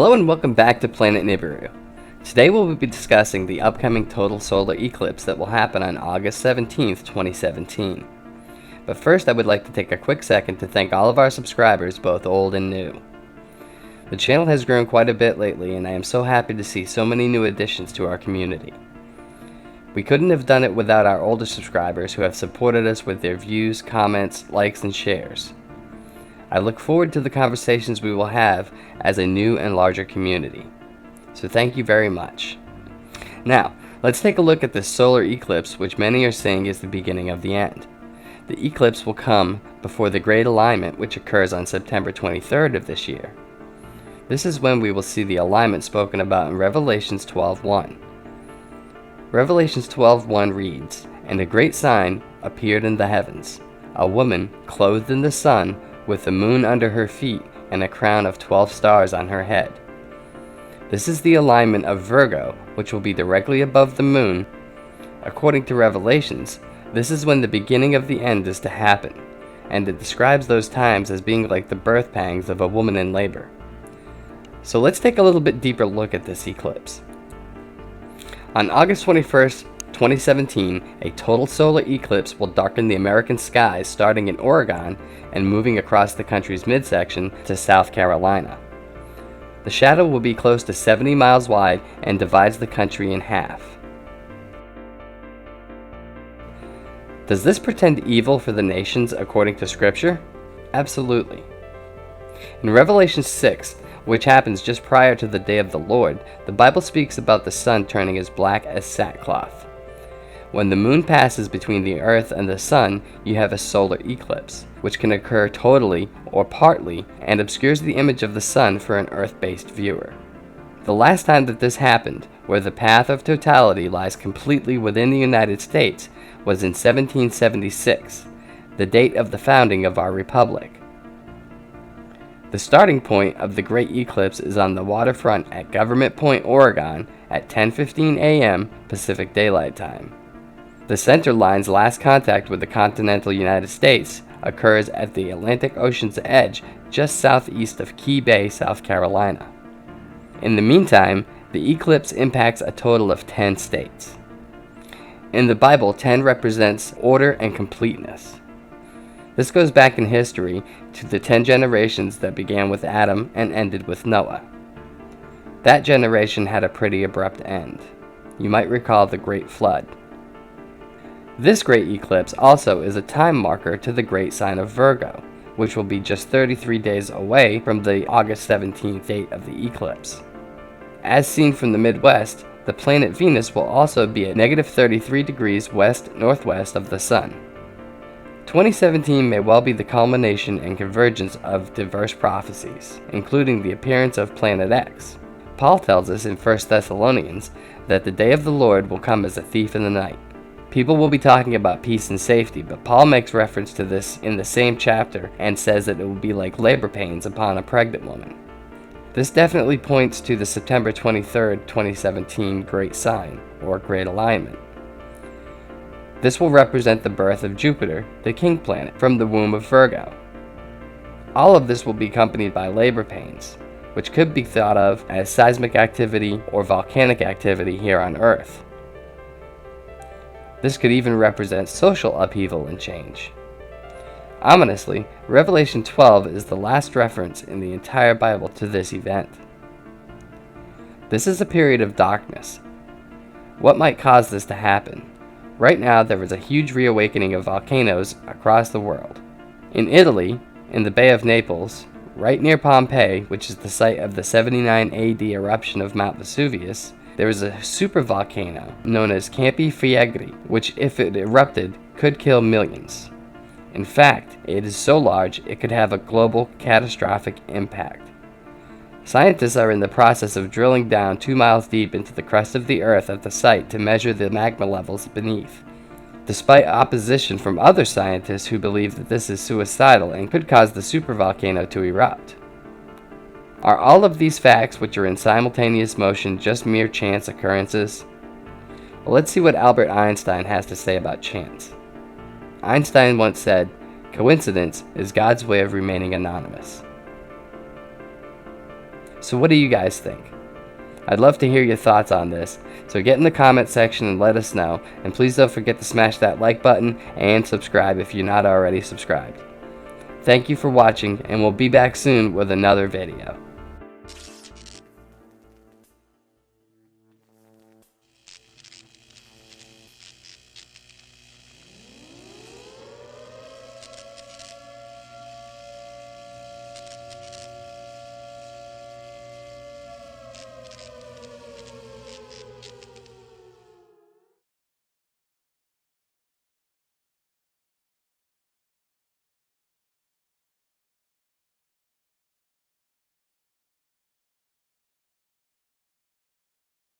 Hello and welcome back to Planet Nibiru. Today we'll be discussing the upcoming total solar eclipse that will happen on August 17th, 2017. But first I would like to take a quick second to thank all of our subscribers, both old and new. The channel has grown quite a bit lately and I am so happy to see so many new additions to our community. We couldn't have done it without our older subscribers who have supported us with their views, comments, likes, and shares. I look forward to the conversations we will have as a new and larger community. So thank you very much. Now, let's take a look at this solar eclipse, which many are saying is the beginning of the end. The eclipse will come before the Great Alignment, which occurs on September 23rd of this year. This is when we will see the alignment spoken about in Revelations 12:1. Revelations 12:1 reads, "And a great sign appeared in the heavens, a woman clothed in the sun, with the moon under her feet and a crown of 12 stars on her head." This is the alignment of Virgo, which will be directly above the moon. According to Revelations, this is when the beginning of the end is to happen, and it describes those times as being like the birth pangs of a woman in labor. So let's take a little bit deeper look at this eclipse. On August 21st, 2017, a total solar eclipse will darken the American skies starting in Oregon and moving across the country's midsection to South Carolina. The shadow will be close to 70 miles wide and divides the country in half. Does this portend evil for the nations according to Scripture? Absolutely. In Revelation 6, which happens just prior to the day of the Lord, the Bible speaks about the sun turning as black as sackcloth. When the moon passes between the earth and the sun, you have a solar eclipse, which can occur totally or partly and obscures the image of the sun for an earth-based viewer. The last time that this happened, where the path of totality lies completely within the United States, was in 1776, the date of the founding of our republic. The starting point of the great eclipse is on the waterfront at Government Point, Oregon at 10:15 a.m. Pacific Daylight Time. The center line's last contact with the continental United States occurs at the Atlantic Ocean's edge just southeast of Key Bay, South Carolina. In the meantime, the eclipse impacts a total of 10 states. In the Bible, 10 represents order and completeness. This goes back in history to the 10 generations that began with Adam and ended with Noah. That generation had a pretty abrupt end. You might recall the Great Flood. This great eclipse also is a time marker to the great sign of Virgo, which will be just 33 days away from the August 17th date of the eclipse. As seen from the Midwest, the planet Venus will also be at -33 degrees west-northwest of the Sun. 2017 may well be the culmination and convergence of diverse prophecies, including the appearance of Planet X. Paul tells us in 1 Thessalonians that the day of the Lord will come as a thief in the night. People will be talking about peace and safety, but Paul makes reference to this in the same chapter and says that it will be like labor pains upon a pregnant woman. This definitely points to the September 23rd, 2017 Great Sign, or Great Alignment. This will represent the birth of Jupiter, the king planet, from the womb of Virgo. All of this will be accompanied by labor pains, which could be thought of as seismic activity or volcanic activity here on Earth. This could even represent social upheaval and change. Ominously, Revelation 12 is the last reference in the entire Bible to this event. This is a period of darkness. What might cause this to happen? Right now, there is a huge reawakening of volcanoes across the world. In Italy, in the Bay of Naples, right near Pompeii, which is the site of the 79 AD eruption of Mount Vesuvius, there is a supervolcano known as Campi Flegrei, which if it erupted, could kill millions. In fact, it is so large it could have a global catastrophic impact. Scientists are in the process of drilling down 2 miles deep into the crust of the Earth at the site to measure the magma levels beneath, despite opposition from other scientists who believe that this is suicidal and could cause the supervolcano to erupt. Are all of these facts, which are in simultaneous motion, just mere chance occurrences? Well, let's see what Albert Einstein has to say about chance. Einstein once said, "Coincidence is God's way of remaining anonymous." So what do you guys think? I'd love to hear your thoughts on this, so get in the comment section and let us know, and please don't forget to smash that like button and subscribe if you're not already subscribed. Thank you for watching, and we'll be back soon with another video.